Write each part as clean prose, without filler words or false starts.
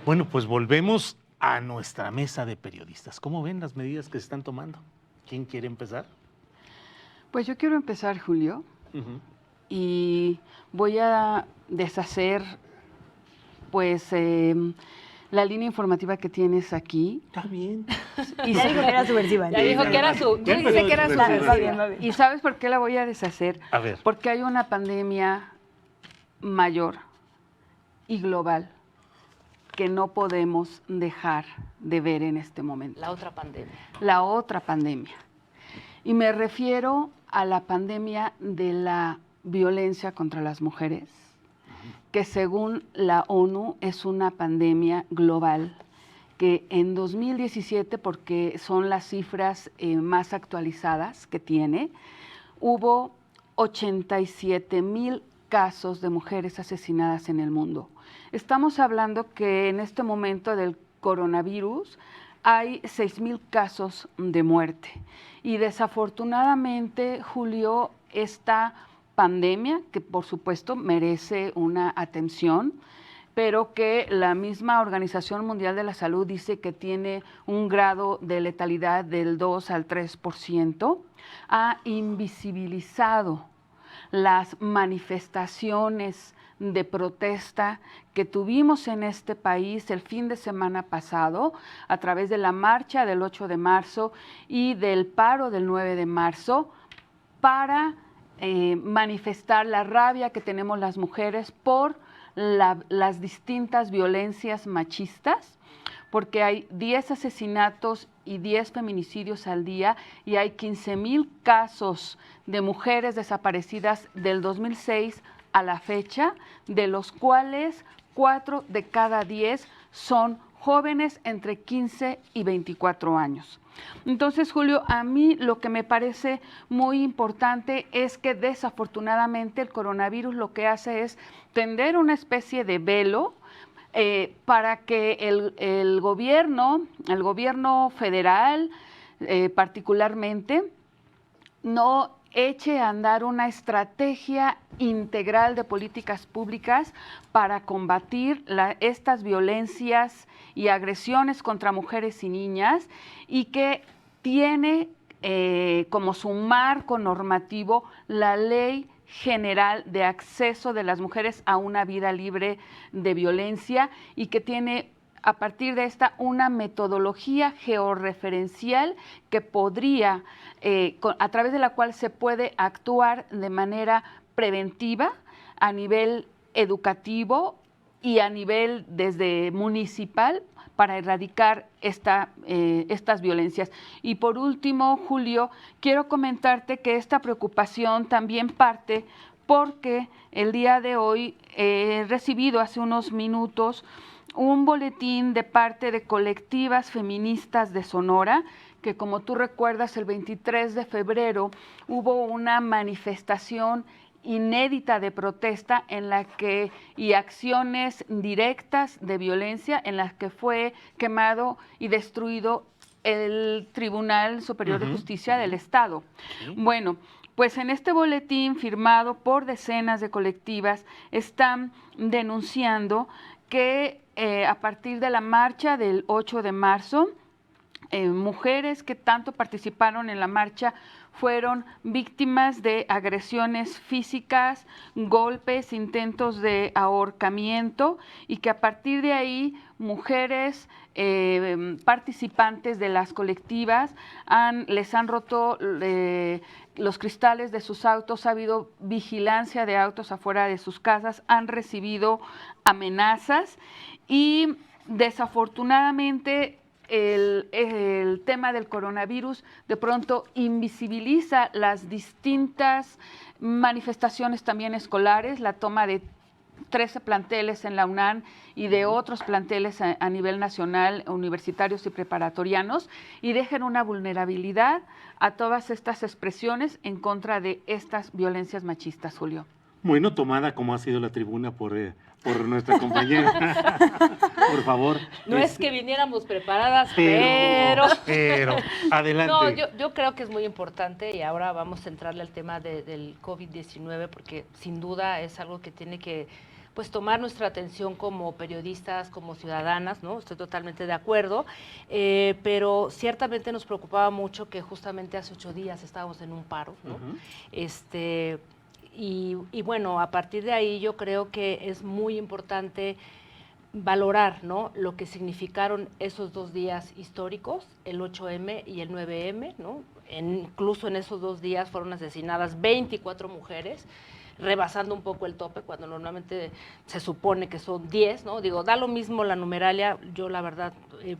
Bueno, pues volvemos a nuestra mesa de periodistas. ¿Cómo ven las medidas que se están tomando? ¿Quién quiere empezar? Pues yo quiero empezar, Julio, y voy a deshacer pues la línea informativa que tienes aquí. Está bien. Y ya dijo que era subversiva. Ya dijo que era su... Ya Dice que era empezó subversiva. Va bien. ¿Y sabes por qué la voy a deshacer? A ver. Porque hay una pandemia mayor y global que no podemos dejar de ver en este momento. La otra pandemia. La otra pandemia. Y me refiero a la pandemia de la violencia contra las mujeres, que según la ONU es una pandemia global, que en 2017, porque son las cifras más actualizadas que tiene, hubo 87,000 casos de mujeres asesinadas en el mundo. Estamos hablando que en este momento del coronavirus hay 6,000 casos de muerte. Y desafortunadamente, Julio, esta pandemia, que por supuesto merece una atención, pero que la misma Organización Mundial de la Salud dice que tiene un grado de letalidad del 2 al 3%, ha invisibilizado las manifestaciones de protesta que tuvimos en este país el fin de semana pasado a través de la marcha del 8 de marzo y del paro del 9 de marzo para manifestar la rabia que tenemos las mujeres por las distintas violencias machistas, porque hay 10 asesinatos y 10 feminicidios al día y hay 15,000 casos de mujeres desaparecidas del 2006 a la fecha, de los cuales 4 de cada 10 son jóvenes entre 15 y 24 años. Entonces, Julio, a mí lo que me parece muy importante es que desafortunadamente el coronavirus lo que hace es tender una especie de velo para que el gobierno federal particularmente, no eche a andar una estrategia integral de políticas públicas para combatir estas violencias y agresiones contra mujeres y niñas, y que tiene como su marco normativo la Ley General de Acceso de las Mujeres a una Vida Libre de Violencia, y que tiene a partir de esta una metodología georreferencial que podría, a través de la cual se puede actuar de manera preventiva a nivel educativo y a nivel desde municipal para erradicar estas violencias. Y por último, Julio, quiero comentarte que esta preocupación también parte porque el día de hoy he recibido hace unos minutos un boletín de parte de colectivas feministas de Sonora, que como tú recuerdas, el 23 de febrero hubo una manifestación inédita de protesta en la que, y acciones directas de violencia en las que fue quemado y destruido el Tribunal Superior de Justicia del Estado. Bueno, pues en este boletín firmado por decenas de colectivas están denunciando que a partir de la marcha del 8 de marzo, mujeres que tanto participaron en la marcha fueron víctimas de agresiones físicas, golpes, intentos de ahorcamiento, y que a partir de ahí mujeres participantes de las colectivas les han roto los cristales de sus autos, ha habido vigilancia de autos afuera de sus casas, han recibido amenazas y desafortunadamente el tema del coronavirus de pronto invisibiliza las distintas manifestaciones también escolares, la toma de 13 planteles en la UNAM y de otros planteles a nivel nacional, universitarios y preparatorianos, y dejan una vulnerabilidad a todas estas expresiones en contra de estas violencias machistas, Julio. Bueno, tomada como ha sido la tribuna por nuestra compañera. Por favor. No es que viniéramos preparadas, pero adelante. No, yo creo que es muy importante, y ahora vamos a entrarle al tema del COVID-19, porque sin duda es algo que tiene que pues tomar nuestra atención como periodistas, como ciudadanas, ¿no? Estoy totalmente de acuerdo, pero ciertamente nos preocupaba mucho que justamente hace 8 días estábamos en un paro, ¿no? Y bueno, a partir de ahí yo creo que es muy importante valorar, ¿no?, lo que significaron esos 2 días históricos, el 8M y el 9M, ¿no? Incluso en esos 2 días fueron asesinadas 24 mujeres, rebasando un poco el tope, cuando normalmente se supone que son 10, ¿no? Digo, da lo mismo la numeralia, yo la verdad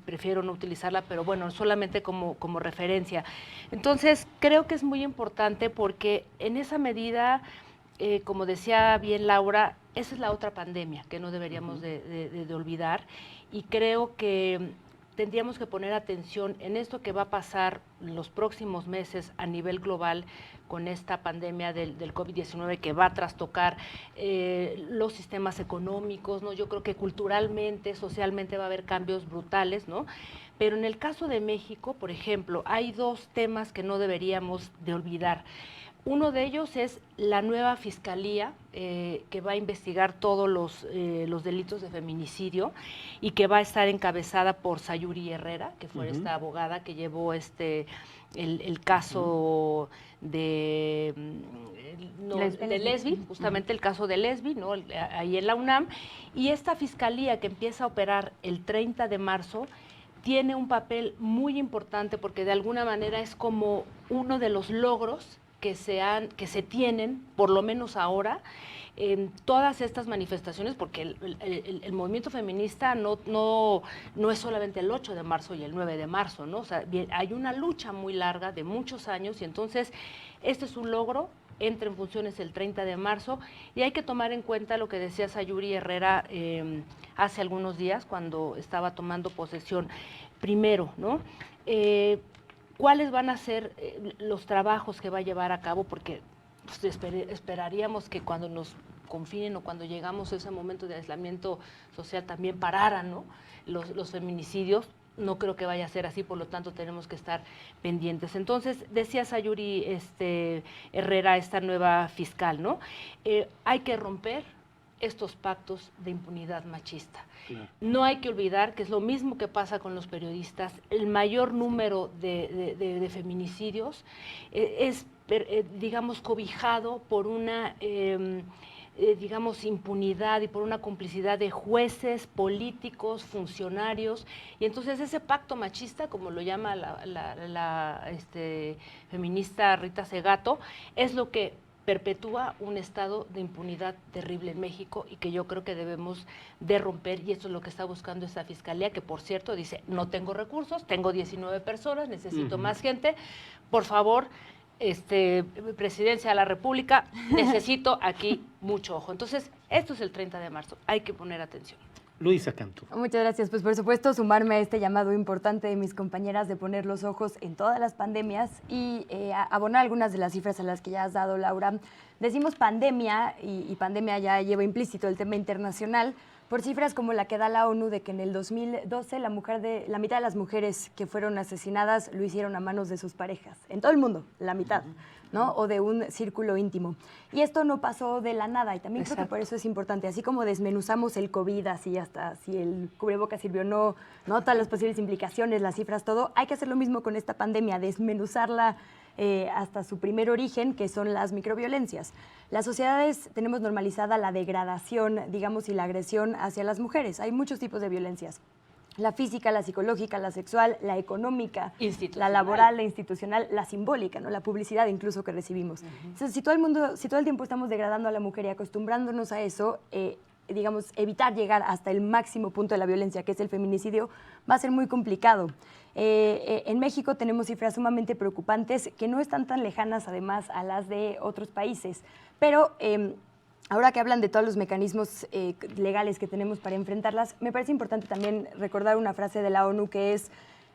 prefiero no utilizarla, pero bueno, solamente como referencia. Entonces, creo que es muy importante porque en esa medida, como decía bien Laura, esa es la otra pandemia que no deberíamos de olvidar, y creo que tendríamos que poner atención en esto que va a pasar en los próximos meses a nivel global con esta pandemia del COVID-19, que va a trastocar los sistemas económicos, ¿no? Yo creo que culturalmente, socialmente va a haber cambios brutales, ¿no? Pero en el caso de México, por ejemplo, hay 2 temas que no deberíamos de olvidar. Uno de ellos es la nueva fiscalía que va a investigar todos los delitos de feminicidio y que va a estar encabezada por Sayuri Herrera, que fue esta abogada que llevó el caso de Lesbi, justamente el caso de Lesbi, ¿no? Ahí en la UNAM. Y esta fiscalía que empieza a operar el 30 de marzo tiene un papel muy importante porque de alguna manera es como uno de los logros que se tienen, por lo menos ahora, en todas estas manifestaciones, porque el movimiento feminista no es solamente el 8 de marzo y el 9 de marzo, ¿no? O sea, hay una lucha muy larga de muchos años, y entonces este es un logro, entra en funciones el 30 de marzo, y hay que tomar en cuenta lo que decía Sayuri Herrera hace algunos días, cuando estaba tomando posesión. Primero, ¿no? ¿Cuáles van a ser los trabajos que va a llevar a cabo? Porque pues, esperaríamos que cuando nos confinen o cuando llegamos a ese momento de aislamiento social también pararan, ¿no?, los feminicidios. No creo que vaya a ser así, por lo tanto tenemos que estar pendientes. Entonces, decía Sayuri Herrera, esta nueva fiscal, ¿no? Hay que romper estos pactos de impunidad machista. Claro. No hay que olvidar que es lo mismo que pasa con los periodistas. El mayor número de feminicidios es, digamos, cobijado por una, digamos, impunidad y por una complicidad de jueces, políticos, funcionarios. Y entonces ese pacto machista, como lo llama la feminista Rita Segato, es lo que perpetúa un estado de impunidad terrible en México y que yo creo que debemos de romper, y eso es lo que está buscando esta fiscalía, que por cierto dice, no tengo recursos, tengo 19 personas, necesito más gente, por favor, Presidencia de la República, necesito aquí mucho ojo. Entonces, esto es el 30 de marzo, hay que poner atención. Luisa Cantú. Muchas gracias. Pues por supuesto sumarme a este llamado importante de mis compañeras de poner los ojos en todas las pandemias y abonar algunas de las cifras a las que ya has dado, Laura. Decimos pandemia y pandemia ya lleva implícito el tema internacional por cifras como la que da la ONU de que en el 2012 la mitad de las mujeres que fueron asesinadas lo hicieron a manos de sus parejas. En todo el mundo, la mitad, ¿no? O de un círculo íntimo. Y esto no pasó de la nada, y también creo que por eso es importante, así como desmenuzamos el COVID, así hasta si el cubrebocas sirvió o no, todas las posibles implicaciones, las cifras, todo, hay que hacer lo mismo con esta pandemia, desmenuzarla hasta su primer origen, que son las microviolencias. Las sociedades tenemos normalizada la degradación, digamos, y la agresión hacia las mujeres. Hay muchos tipos de violencias. La física, la psicológica, la sexual, la económica, la laboral, la institucional, la simbólica, ¿no? La publicidad incluso que recibimos. Entonces, si todo el tiempo estamos degradando a la mujer y acostumbrándonos a eso, digamos, evitar llegar hasta el máximo punto de la violencia, que es el feminicidio, va a ser muy complicado. En México tenemos cifras sumamente preocupantes que no están tan lejanas, además, a las de otros países. Pero ahora que hablan de todos los mecanismos legales que tenemos para enfrentarlas, me parece importante también recordar una frase de la ONU que es: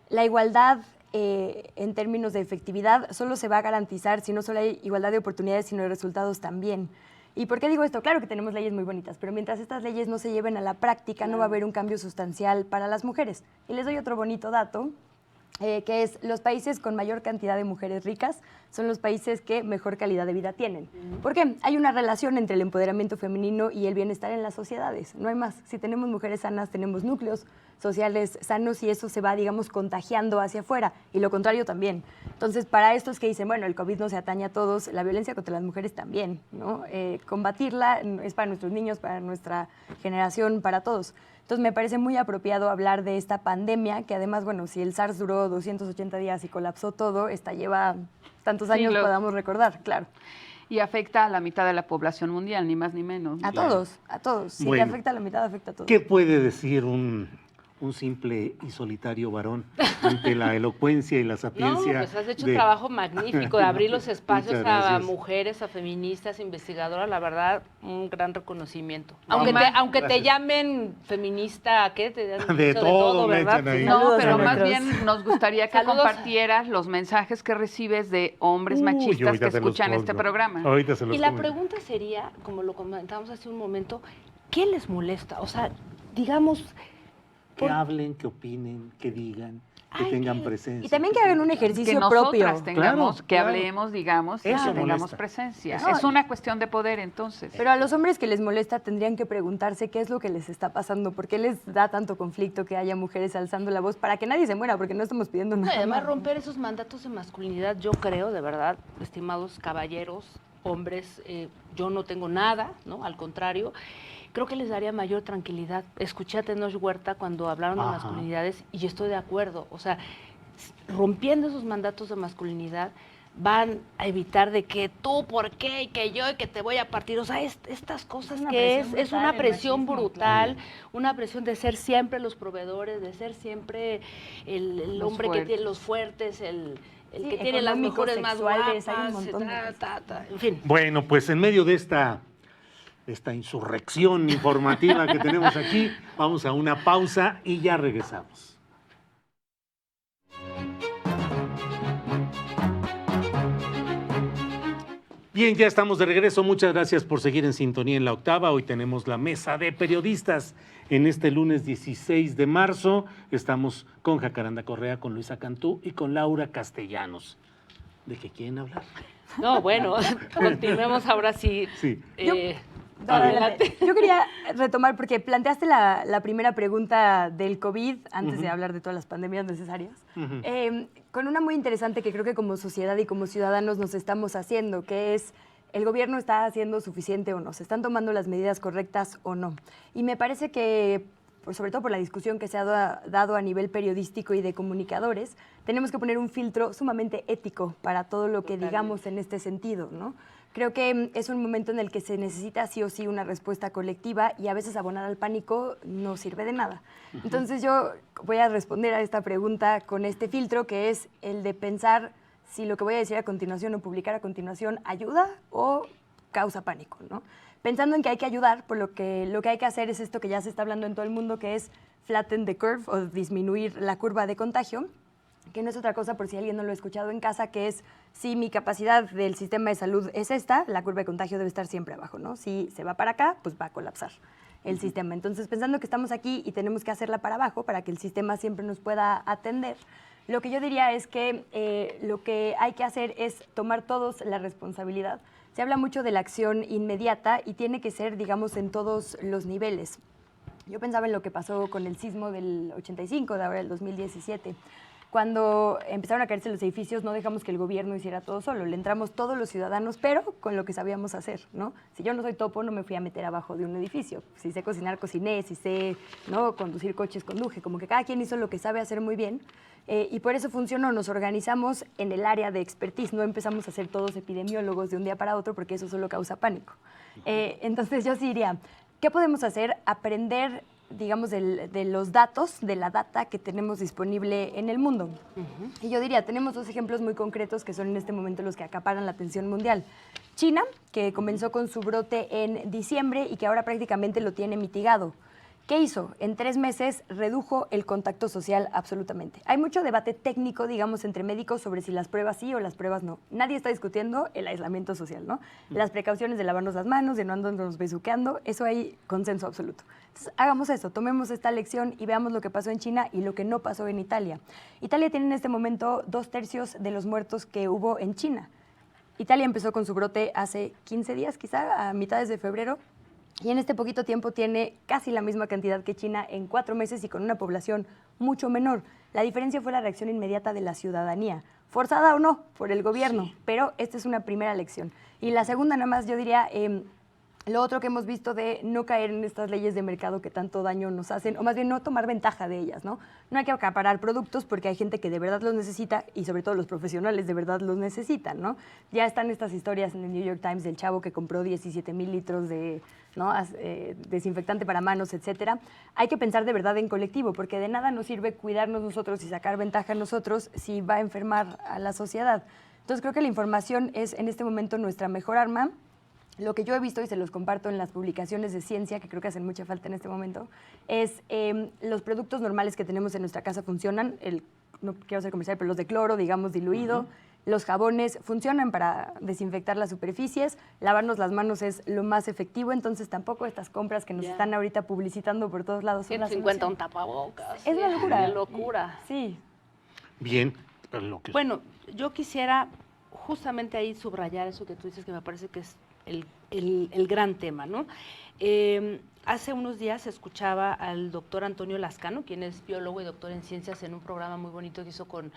la igualdad en términos de efectividad solo se va a garantizar si no solo hay igualdad de oportunidades, sino de resultados también. ¿Y por qué digo esto? Claro que tenemos leyes muy bonitas, pero mientras estas leyes no se lleven a la práctica, no va a haber un cambio sustancial para las mujeres. Y les doy otro bonito dato. que es los países con mayor cantidad de mujeres ricas son los países que mejor calidad de vida tienen. ¿Por qué? Hay una relación entre el empoderamiento femenino y el bienestar en las sociedades, no hay más. Si tenemos mujeres sanas, tenemos núcleos sociales sanos y eso se va, digamos, contagiando hacia afuera, y lo contrario también. Entonces, para estos que dicen, bueno, el COVID no se atañe a todos, la violencia contra las mujeres también, ¿no? Combatirla es para nuestros niños, para nuestra generación, para todos. Entonces, me parece muy apropiado hablar de esta pandemia, que además, bueno, si el SARS duró 280 días y colapsó todo, esta lleva tantos años, Siglos. podamos recordar, claro. Y afecta a la mitad de la población mundial, ni más ni menos. A todos, a todos. Si Bueno. te afecta a la mitad, afecta a todos. ¿Qué puede decir un simple y solitario varón ante la elocuencia y la No, sapiencia? pues has hecho un trabajo magnífico de abrir los espacios Muchas a gracias. mujeres, a feministas, investigadoras, la verdad, un gran reconocimiento. No, Aunque te gracias. llamen feminista, ¿qué? Te han De dicho todo me ¿verdad? echan ahí. No, Saludos pero a más nuestros- bien nos gustaría que Saludos. compartieras los mensajes que recibes de hombres Uy, machistas que ahorita se los escuchan este pongo. programa. Ahorita se los Y la pongo. pregunta sería, como lo comentábamos hace un momento, ¿qué les molesta? O sea, digamos, Que hablen, que opinen, que digan, que Ay, tengan que- presencia. Y también que hagan un Que ejercicio nosotras propio. tengamos, Claro, que claro. hablemos, digamos, y Eso que tengamos molesta. presencia. No, Es una cuestión de poder, entonces. Pero a los hombres que les molesta tendrían que preguntarse qué es lo que les está pasando, por qué les da tanto conflicto que haya mujeres alzando la voz para que nadie se muera, porque no estamos pidiendo nada. además más. romper esos mandatos de masculinidad, yo creo, de verdad, estimados caballeros, hombres, yo no tengo nada, ¿no? Al contrario, creo que les daría mayor tranquilidad. Escuché a Tenoch Huerta cuando hablaron de Ajá. masculinidades y yo estoy de acuerdo. O sea, rompiendo esos mandatos de masculinidad van a evitar de que tú, ¿por qué? Y que yo, y que te voy a partir. O sea, estas cosas una que presión es brutal, una el presión machismo, brutal, una presión de ser siempre los proveedores, de ser siempre el Los hombre que fuertes. tiene los fuertes, el Sí, que tiene las económicos, mejores más sexuales, hay un guapas, montón de cosas. en fin. Bueno, pues en medio de esta insurrección informativa que tenemos aquí, vamos a una pausa y ya regresamos. Bien, ya estamos de regreso. Muchas gracias por seguir en sintonía en La Octava. Hoy tenemos la mesa de periodistas en este lunes 16 de marzo. Estamos con Jacaranda Correa, con Luisa Cantú y con Laura Castellanos. ¿De qué quieren hablar? No, bueno, continuemos ahora sí. Sí. Adelante. Yo quería retomar, porque planteaste la primera pregunta del COVID, antes de hablar de todas las pandemias necesarias, con una muy interesante que creo que como sociedad y como ciudadanos nos estamos haciendo, que es, ¿el gobierno está haciendo suficiente o no? ¿Se están tomando las medidas correctas o no? Y me parece que, sobre todo por la discusión que se ha dado a nivel periodístico y de comunicadores, tenemos que poner un filtro sumamente ético para todo lo que digamos en este sentido, ¿no? Creo que es un momento en el que se necesita sí o sí una respuesta colectiva y a veces abonar al pánico no sirve de nada. Entonces yo voy a responder a esta pregunta con este filtro, que es el de pensar si lo que voy a decir a continuación o publicar a continuación ayuda o causa pánico, ¿no? Pensando en que hay que ayudar, por lo que hay que hacer es esto que ya se está hablando en todo el mundo, que es flatten the curve o disminuir la curva de contagio, que no es otra cosa, por si alguien no lo ha escuchado en casa, que es, si mi capacidad del sistema de salud es esta, la curva de contagio debe estar siempre abajo, ¿no? Si se va para acá, pues va a colapsar el sistema. Entonces, pensando que estamos aquí y tenemos que hacerla para abajo para que el sistema siempre nos pueda atender, lo que yo diría es que lo que hay que hacer es tomar todos la responsabilidad. Se habla mucho de la acción inmediata y tiene que ser, digamos, en todos los niveles. Yo pensaba en lo que pasó con el sismo del 85, de ahora del 2017. Cuando empezaron a caerse los edificios, no dejamos que el gobierno hiciera todo solo. Le entramos todos los ciudadanos, pero con lo que sabíamos hacer, ¿no? Si yo no soy topo, no me fui a meter abajo de un edificio. Si sé cocinar, cociné. Si sé, ¿no?, conducir coches, conduje. Como que cada quien hizo lo que sabe hacer muy bien. Y por eso funcionó. Nos organizamos en el área de expertise. No empezamos a ser todos epidemiólogos de un día para otro, porque eso solo causa pánico. Entonces yo sí diría, ¿qué podemos hacer? Aprender, digamos, de los datos, de la data que tenemos disponible en el mundo. Y yo diría, tenemos dos ejemplos muy concretos que son en este momento los que acaparan la atención mundial. China, que comenzó con su brote en diciembre y que ahora prácticamente lo tiene mitigado. ¿Qué hizo? En 3 meses redujo el contacto social absolutamente. Hay mucho debate técnico, digamos, entre médicos sobre si las pruebas sí o las pruebas no. Nadie está discutiendo el aislamiento social, ¿no? Las precauciones de lavarnos las manos, de no andarnos besuqueando, eso hay consenso absoluto. Entonces, hagamos eso, tomemos esta lección y veamos lo que pasó en China y lo que no pasó en Italia. Italia tiene en este momento 2/3 de los muertos que hubo en China. Italia empezó con su brote hace 15 días, quizá, a mitades de febrero, y en este poquito tiempo tiene casi la misma cantidad que China en 4 meses y con una población mucho menor. La diferencia fue la reacción inmediata de la ciudadanía, forzada o no por el gobierno, sí. Pero esta es una primera lección. Y la segunda, nada más, yo diría, lo otro que hemos visto de no caer en estas leyes de mercado que tanto daño nos hacen, o más bien no tomar ventaja de ellas, ¿no? No hay que acaparar productos porque hay gente que de verdad los necesita y sobre todo los profesionales de verdad los necesitan, ¿no? Ya están estas historias en el New York Times del chavo que compró 17,000 litros de, ¿no? Desinfectante para manos, etcétera. Hay que pensar de verdad en colectivo porque de nada nos sirve cuidarnos nosotros y sacar ventaja nosotros si va a enfermar a la sociedad. Entonces creo que la información es en este momento nuestra mejor arma. Lo que yo he visto, y se los comparto en las publicaciones de ciencia, que creo que hacen mucha falta en este momento, es los productos normales que tenemos en nuestra casa funcionan, no quiero ser comercial, pero los de cloro, digamos, diluido, los jabones funcionan para desinfectar las superficies, lavarnos las manos es lo más efectivo, entonces tampoco estas compras que nos están ahorita publicitando por todos lados son la 150 un tapabocas. Es una locura. Es locura. Sí. Bien. Bueno, yo quisiera justamente ahí subrayar eso que tú dices, que me parece que es el gran tema, ¿no? Hace unos días escuchaba al doctor Antonio Lascano, quien es biólogo y doctor en ciencias, en un programa muy bonito que hizo con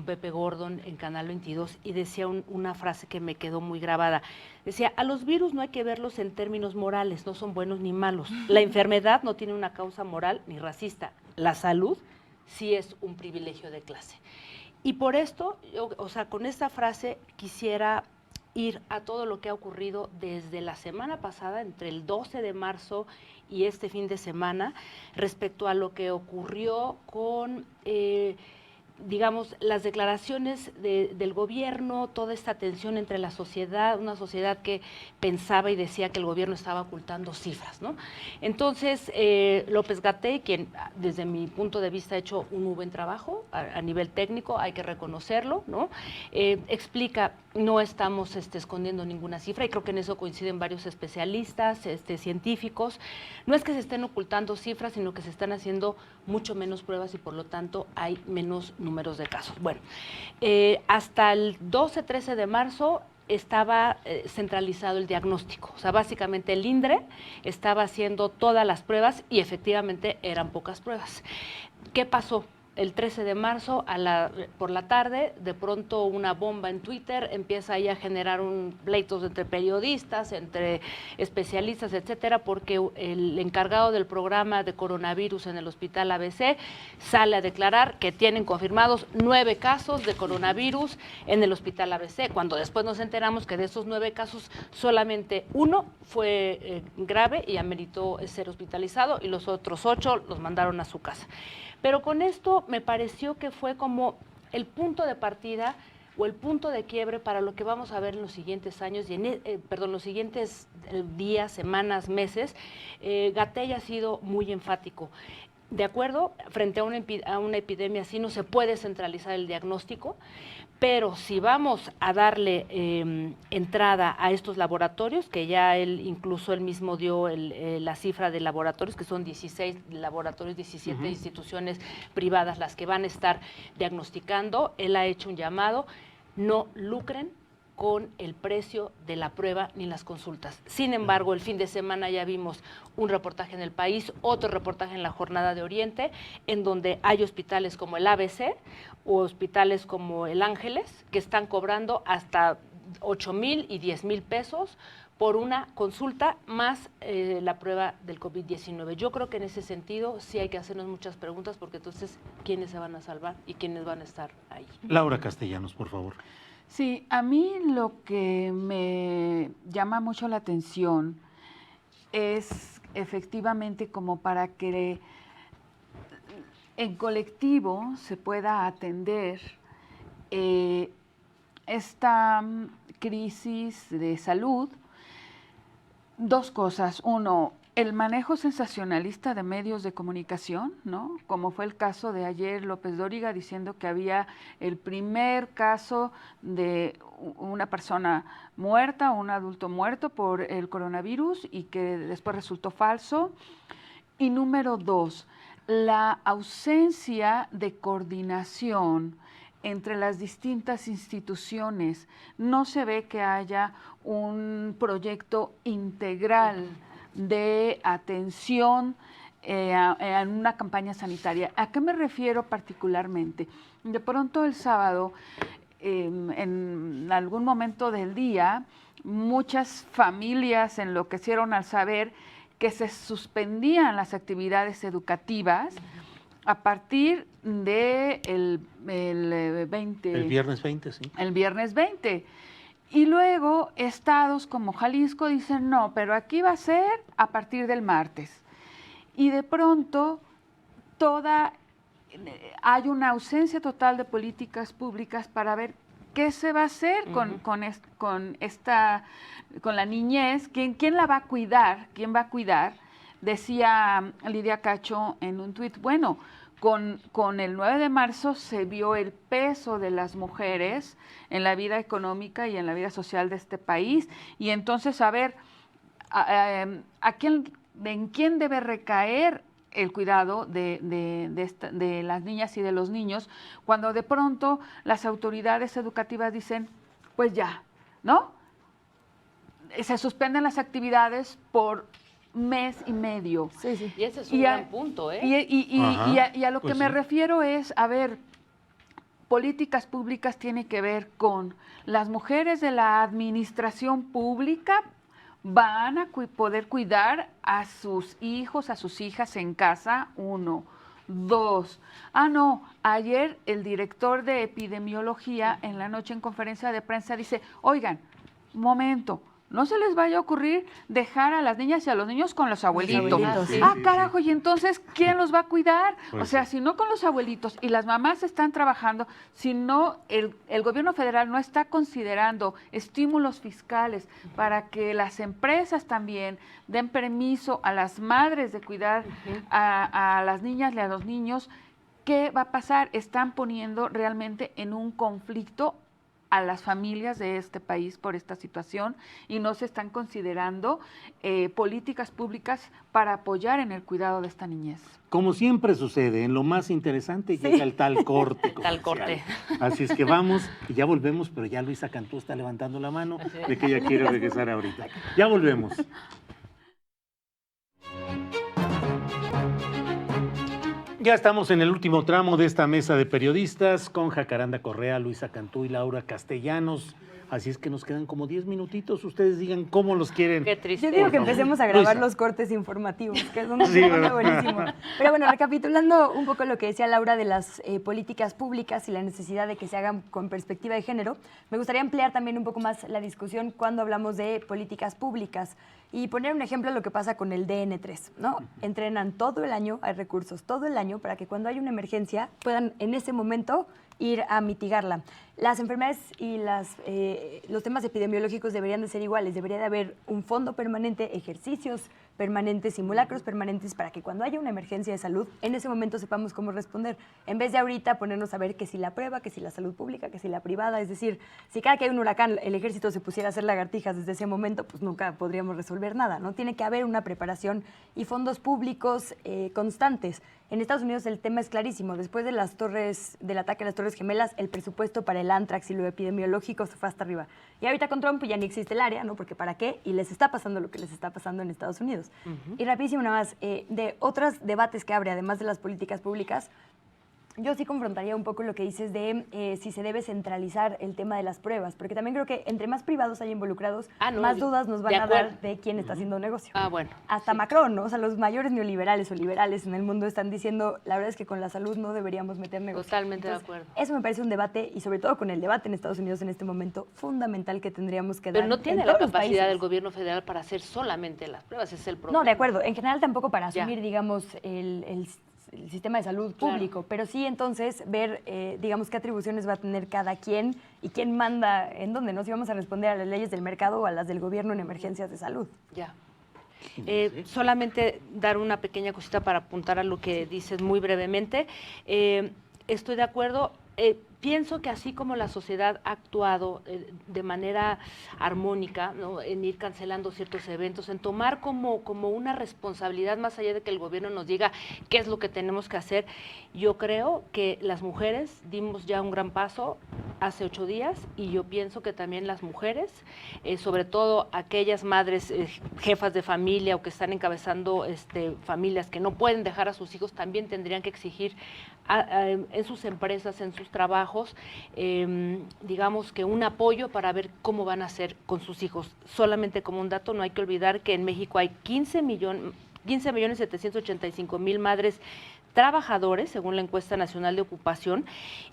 Pepe Gordon en Canal 22, y decía una frase que me quedó muy grabada. Decía, a los virus no hay que verlos en términos morales, no son buenos ni malos. La enfermedad no tiene una causa moral ni racista. La salud sí es un privilegio de clase. Y por esto, con esta frase quisiera ir a todo lo que ha ocurrido desde la semana pasada, entre el 12 de marzo y este fin de semana, respecto a lo que ocurrió con, digamos, las declaraciones del gobierno, toda esta tensión entre la sociedad, una sociedad que pensaba y decía que el gobierno estaba ocultando cifras, ¿no? Entonces, López-Gatell, quien desde mi punto de vista ha hecho un muy buen trabajo a nivel técnico, hay que reconocerlo, ¿no? Explica, no estamos escondiendo ninguna cifra, y creo que en eso coinciden varios especialistas, científicos. No es que se estén ocultando cifras, sino que se están haciendo mucho menos pruebas y por lo tanto hay menos números de casos. Bueno, hasta el 12-13 de marzo estaba centralizado el diagnóstico. O sea, básicamente el INDRE estaba haciendo todas las pruebas y efectivamente eran pocas pruebas. ¿Qué pasó? El 13 de marzo por la tarde, de pronto una bomba en Twitter empieza ahí a generar pleitos entre periodistas, entre especialistas, etcétera, porque el encargado del programa de coronavirus en el hospital ABC sale a declarar que tienen confirmados 9 casos de coronavirus en el hospital ABC, cuando después nos enteramos que de esos 9 casos solamente 1 fue grave y ameritó ser hospitalizado y los otros 8 los mandaron a su casa. Pero con esto me pareció que fue como el punto de partida o el punto de quiebre para lo que vamos a ver en los siguientes años, y los siguientes días, semanas, meses. Gatell ha sido muy enfático. De acuerdo, frente a una epidemia así no se puede centralizar el diagnóstico, pero si vamos a darle entrada a estos laboratorios, que ya incluso él mismo dio la cifra de laboratorios, que son 16 laboratorios, 17 instituciones privadas las que van a estar diagnosticando, él ha hecho un llamado, no lucren con el precio de la prueba ni las consultas. Sin embargo, el fin de semana ya vimos un reportaje en El País, otro reportaje en la Jornada de Oriente, en donde hay hospitales como el ABC o hospitales como el Ángeles que están cobrando hasta 8,000 y 10,000 pesos por una consulta más la prueba del COVID-19. Yo creo que en ese sentido sí hay que hacernos muchas preguntas, porque entonces, ¿quiénes se van a salvar y quiénes van a estar ahí? Laura Castellanos, por favor. Sí, a mí lo que me llama mucho la atención es efectivamente como para que en colectivo se pueda atender esta crisis de salud. Dos cosas. Uno, el manejo sensacionalista de medios de comunicación, ¿no? Como fue el caso de ayer López Dóriga diciendo que había el primer caso de una persona muerta, un adulto muerto por el coronavirus y que después resultó falso. Y número 2, la ausencia de coordinación entre las distintas instituciones. No se ve que haya un proyecto integral de atención en una campaña sanitaria. ¿A qué me refiero particularmente? De pronto el sábado, en algún momento del día, muchas familias enloquecieron al saber que se suspendían las actividades educativas a partir de el 20. El viernes 20, sí. El viernes 20. Y luego estados como Jalisco dicen, no, pero aquí va a ser a partir del martes. Y de pronto hay una ausencia total de políticas públicas para ver qué se va a hacer con la niñez, quién la va a cuidar, quién va a cuidar. Decía Lidia Cacho en un tuit, bueno, con el 9 de marzo se vio el peso de las mujeres en la vida económica y en la vida social de este país, y entonces a ver en quién debe recaer el cuidado de las niñas y de los niños, cuando de pronto las autoridades educativas dicen, pues ya, ¿no? Se suspenden las actividades por mes y medio. Sí, sí. Y ese es un gran punto, ¿eh? Y a lo pues que me sí. refiero es, a ver, políticas públicas tiene que ver con las mujeres de la administración pública van a poder cuidar a sus hijos, a sus hijas en casa, 1. 2, no, ayer el director de epidemiología en la noche en conferencia de prensa dice, oigan, momento, no se les vaya a ocurrir dejar a las niñas y a los niños con los abuelitos. Sí, Carajo, y entonces, ¿quién los va a cuidar? Pues o sea, sí. si no con los abuelitos y las mamás están trabajando, si no, el gobierno federal no está considerando estímulos fiscales para que las empresas también den permiso a las madres de cuidar a las niñas y a los niños, ¿qué va a pasar? Están poniendo realmente en un conflicto a las familias de este país por esta situación y no se están considerando políticas públicas para apoyar en el cuidado de esta niñez. Como siempre sucede, en lo más interesante llega el tal corte. Tal corte. Así es que vamos y ya volvemos, pero ya Luisa Cantú está levantando la mano de que ella quiere regresar ahorita. Ya volvemos. Ya estamos en el último tramo de esta mesa de periodistas con Jacaranda Correa, Luisa Cantú y Laura Castellanos. Así es que nos quedan como 10 minutitos. Ustedes digan cómo los quieren. Qué triste. Yo digo que Por favor. empecemos a grabar Luisa. los cortes informativos, que es un Sí, ¿verdad? buenísimo. Pero bueno, recapitulando un poco lo que decía Laura de las políticas públicas y la necesidad de que se hagan con perspectiva de género, me gustaría ampliar también un poco más la discusión cuando hablamos de políticas públicas y poner un ejemplo de lo que pasa con el DN3, ¿no? Entrenan todo el año, hay recursos todo el año para que cuando hay una emergencia puedan en ese momento ir a mitigarla. Las enfermedades y los temas epidemiológicos deberían de ser iguales, debería de haber un fondo permanente, ejercicios permanentes, simulacros permanentes para que cuando haya una emergencia de salud, en ese momento sepamos cómo responder, en vez de ahorita ponernos a ver que si la prueba, que si la salud pública, que si la privada, es decir, si cada que hay un huracán el ejército se pusiera a hacer lagartijas desde ese momento, pues nunca podríamos resolver nada, ¿no? Tiene que haber una preparación y fondos públicos constantes. En Estados Unidos el tema es clarísimo. Después de del ataque a las Torres Gemelas, el presupuesto para el Antrax y lo epidemiológico se fue hasta arriba. Y ahorita con Trump ya ni existe el área, ¿no? Porque ¿para qué? Y les está pasando lo que les está pasando en Estados Unidos. Y rapidísimo nada más, de otros debates que abre, además de las políticas públicas, yo sí confrontaría un poco lo que dices de si se debe centralizar el tema de las pruebas, porque también creo que entre más privados haya involucrados, más dudas nos van a dar de quién está haciendo negocio. Bueno. Hasta sí. Macron, ¿no? O sea, los mayores neoliberales o liberales en el mundo están diciendo, la verdad es que con la salud no deberíamos meter negocio. Totalmente Entonces, de acuerdo. Eso me parece un debate, y sobre todo con el debate en Estados Unidos en este momento, fundamental que tendríamos que dar. Pero no tiene en la todos los capacidad países. del gobierno federal para hacer solamente las pruebas, ese es el problema. No, de acuerdo. En general tampoco para asumir, Ya. digamos, el sistema de salud público, Claro. pero sí entonces ver, digamos, qué atribuciones va a tener cada quien y quién manda en dónde, ¿no? Si vamos a responder a las leyes del mercado o a las del gobierno en emergencias de salud. Ya. Solamente dar una pequeña cosita para apuntar a lo que dices muy brevemente. Estoy de acuerdo. Pienso que así como la sociedad ha actuado de manera armónica, ¿no?, en ir cancelando ciertos eventos, en tomar como una responsabilidad más allá de que el gobierno nos diga qué es lo que tenemos que hacer, yo creo que las mujeres dimos ya un gran paso hace 8 días y yo pienso que también las mujeres, sobre todo aquellas madres jefas de familia o que están encabezando familias que no pueden dejar a sus hijos, también tendrían que exigir en sus empresas, en sus trabajos, digamos que un apoyo para ver cómo van a hacer con sus hijos. Solamente como un dato, no hay que olvidar que en México hay 15.785.000 madres trabajadores, según la encuesta nacional de ocupación,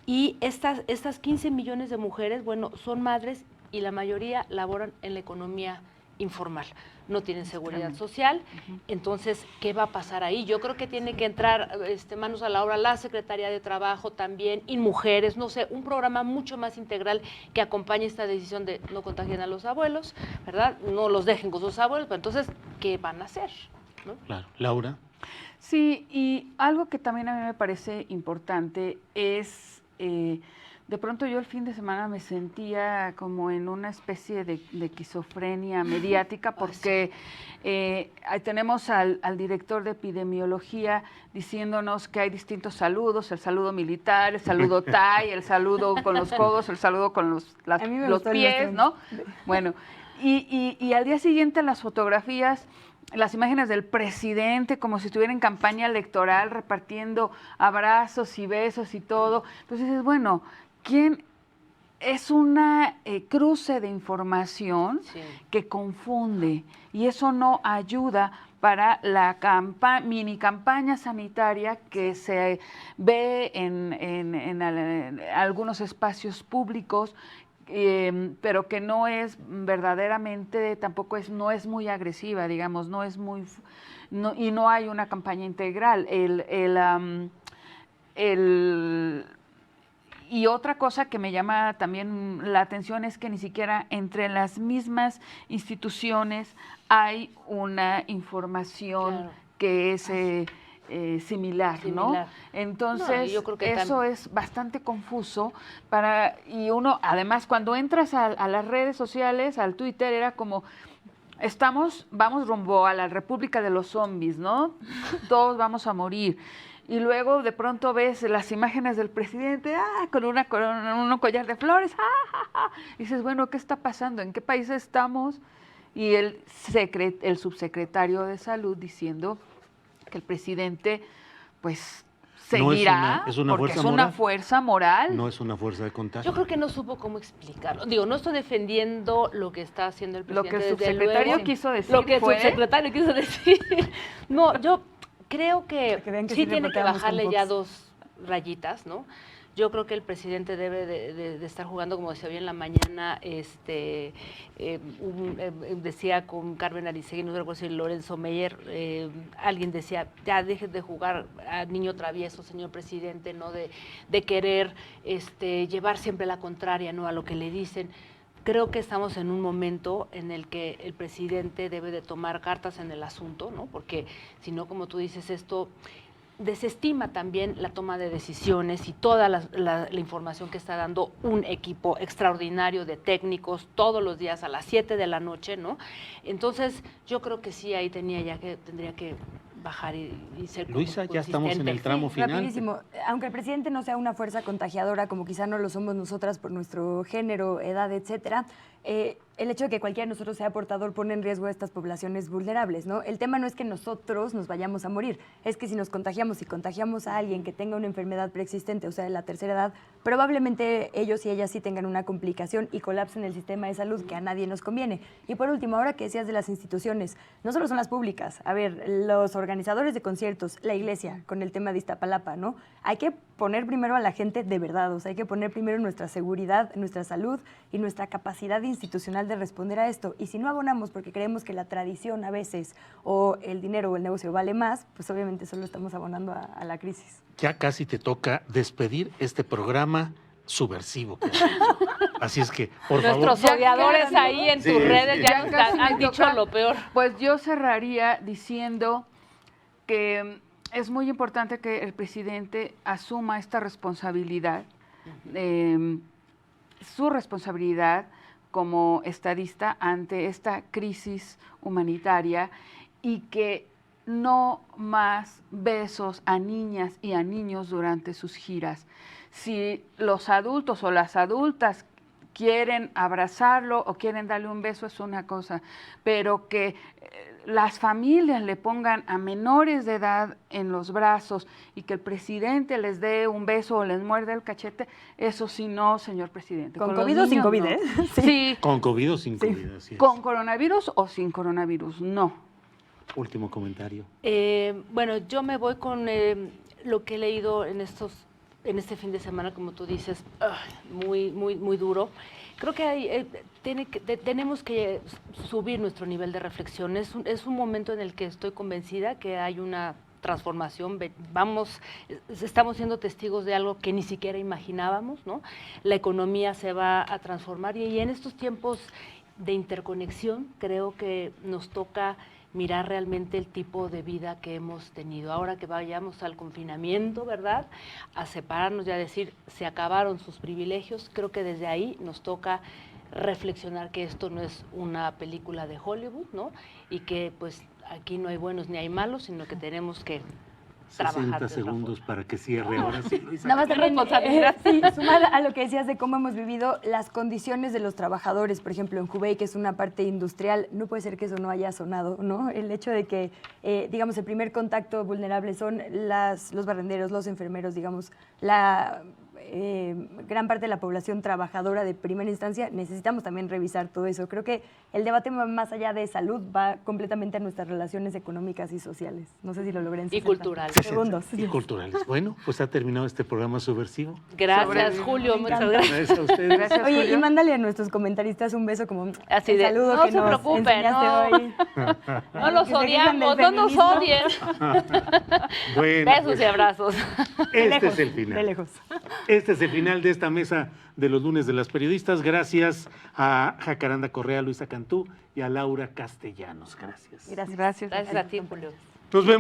y estas 15 millones de mujeres, bueno, son madres y la mayoría laboran en la economía informal, no tienen seguridad social. Entonces, ¿qué va a pasar ahí? Yo creo que tiene que entrar manos a la obra la Secretaría de Trabajo también, y mujeres, no sé, un programa mucho más integral que acompañe esta decisión de no contagien a los abuelos, ¿verdad? No los dejen con sus abuelos, pero entonces, ¿qué van a hacer? ¿No? Claro. Laura. Sí, y algo que también a mí me parece importante es, de pronto yo el fin de semana me sentía como en una especie de esquizofrenia mediática, porque ahí tenemos al director de epidemiología diciéndonos que hay distintos saludos: el saludo militar, el saludo Thai, el saludo con los codos, el saludo con los pies, ¿no? Bueno, y al día siguiente las fotografías, las imágenes del presidente como si estuviera en campaña electoral repartiendo abrazos y besos y todo. Entonces dices, bueno, ¿quién? Es una cruce de información que confunde, y eso no ayuda para la mini campaña sanitaria que se ve en algunos espacios públicos, pero que no es verdaderamente, no es muy agresiva, digamos, y no hay una campaña integral. Y otra cosa que me llama también la atención es que ni siquiera entre las mismas instituciones hay una información que es similar, ¿no? Entonces, yo creo que eso es bastante confuso y uno, además, cuando entras a las redes sociales, al Twitter, era como, vamos rumbo a la República de los Zombies, ¿no? Todos vamos a morir. Y luego de pronto ves las imágenes del presidente con un collar de flores, y dices, bueno, ¿qué está pasando? ¿En qué país estamos? Y el subsecretario de Salud diciendo que el presidente, pues, seguirá, porque es una fuerza moral. No es una fuerza de contagio. Yo creo que no supo cómo explicarlo. Digo, no estoy defendiendo lo que está haciendo el presidente. Lo que el subsecretario quiso decir. Lo que el subsecretario quiso decir. No, yo creo que sí tiene que bajarle ya 2 rayitas, ¿no? Yo creo que el presidente debe de estar jugando, como decía hoy en la mañana, decía con Carmen Aristegui, no recuerdo si Lorenzo Meyer, alguien decía, ya dejen de jugar a niño travieso, señor presidente, ¿no? De querer llevar siempre la contraria, ¿no?, a lo que le dicen. Creo que estamos en un momento en el que el presidente debe de tomar cartas en el asunto, ¿no? Porque si no, como tú dices, esto desestima también la toma de decisiones y toda la información que está dando un equipo extraordinario de técnicos todos los días a las 7 de la noche, ¿no? Entonces, yo creo que sí, ahí tendría que bajar y ser Luisa, ya estamos en el tramo final. Rapidísimo. Aunque el presidente no sea una fuerza contagiadora, como quizá no lo somos nosotras por nuestro género, edad, etcétera, el hecho de que cualquiera de nosotros sea portador pone en riesgo a estas poblaciones vulnerables, ¿no? El tema no es que nosotros nos vayamos a morir, es que si nos contagiamos y contagiamos a alguien que tenga una enfermedad preexistente, o sea, de la tercera edad, probablemente ellos y ellas sí tengan una complicación y colapsen el sistema de salud, que a nadie nos conviene. Y por último, ahora que decías de las instituciones, no solo son las públicas, a ver, los organizadores de conciertos, la iglesia, con el tema de Iztapalapa, ¿no? Hay que poner primero a la gente de verdad, o sea, hay que poner primero nuestra seguridad, nuestra salud y nuestra capacidad institucional de responder a esto. Y si no abonamos porque creemos que la tradición a veces o el dinero o el negocio vale más, pues obviamente solo estamos abonando a la crisis. Ya casi te toca despedir este programa subversivo que has hecho. Así es que, por favor. Nuestros odiadores Ya, ahí en sí, tus redes sí. ya Ya casi han me dicho toca. lo peor. Pues yo cerraría diciendo que es muy importante que el presidente asuma esta responsabilidad, su responsabilidad como estadista ante esta crisis humanitaria y que no más besos a niñas y a niños durante sus giras. Si los adultos o las adultas quieren abrazarlo o quieren darle un beso es una cosa, pero que las familias le pongan a menores de edad en los brazos y que el presidente les dé un beso o les muerde el cachete, eso sí no, señor presidente. ¿Con los COVID o sin niños, COVID, no. eh? Sí, ¿Con COVID o sin COVID? Así es. con coronavirus o sin coronavirus, no. Último comentario. Bueno, yo me voy con lo que he leído en este fin de semana, como tú dices, muy duro. Creo que tenemos que subir nuestro nivel de reflexión. Es un momento en el que estoy convencida que hay una transformación. Estamos siendo testigos de algo que ni siquiera imaginábamos, ¿no? La economía se va a transformar y en estos tiempos de interconexión creo que nos toca mirar realmente el tipo de vida que hemos tenido. Ahora que vayamos al confinamiento, ¿verdad? A separarnos y a decir, se acabaron sus privilegios, creo que desde ahí nos toca reflexionar que esto no es una película de Hollywood, ¿no? Y que pues aquí no hay buenos ni hay malos, sino que tenemos que 60 segundos para que cierre ahora sí, Luisa. Nada más Qué también, responsabilidad. sí, sumar a lo que decías de cómo hemos vivido las condiciones de los trabajadores, por ejemplo, en Hubei, que es una parte industrial, no puede ser que eso no haya sonado, ¿no? El hecho de que, digamos, el primer contacto vulnerable son los barrenderos, los enfermeros, digamos, la gran parte de la población trabajadora de primera instancia, necesitamos también revisar todo eso. Creo que el debate va más allá de salud, va completamente a nuestras relaciones económicas y sociales. No sé si lo logré en 60 culturales. segundos. Y culturales. Bueno, pues ha terminado este programa subversivo. Gracias, Sobrevivió. Julio, Me muchas encanta. gracias. Gracias a ustedes. Gracias, Oye, Julio. y mándale a nuestros comentaristas un beso como Así el de, saludo no que se nos preocupen, enseñaste no. hoy. No los Que se quejan del odiamos, no nos feminismo. odien. Bueno, Besos pues, y abrazos. este es el final. De lejos. Este es el final de esta mesa de los lunes de las periodistas. Gracias a Jacaranda Correa, Luisa Cantú y a Laura Castellanos. Gracias. Gracias. Gracias. Gracias a ti, Julio. Nos vemos.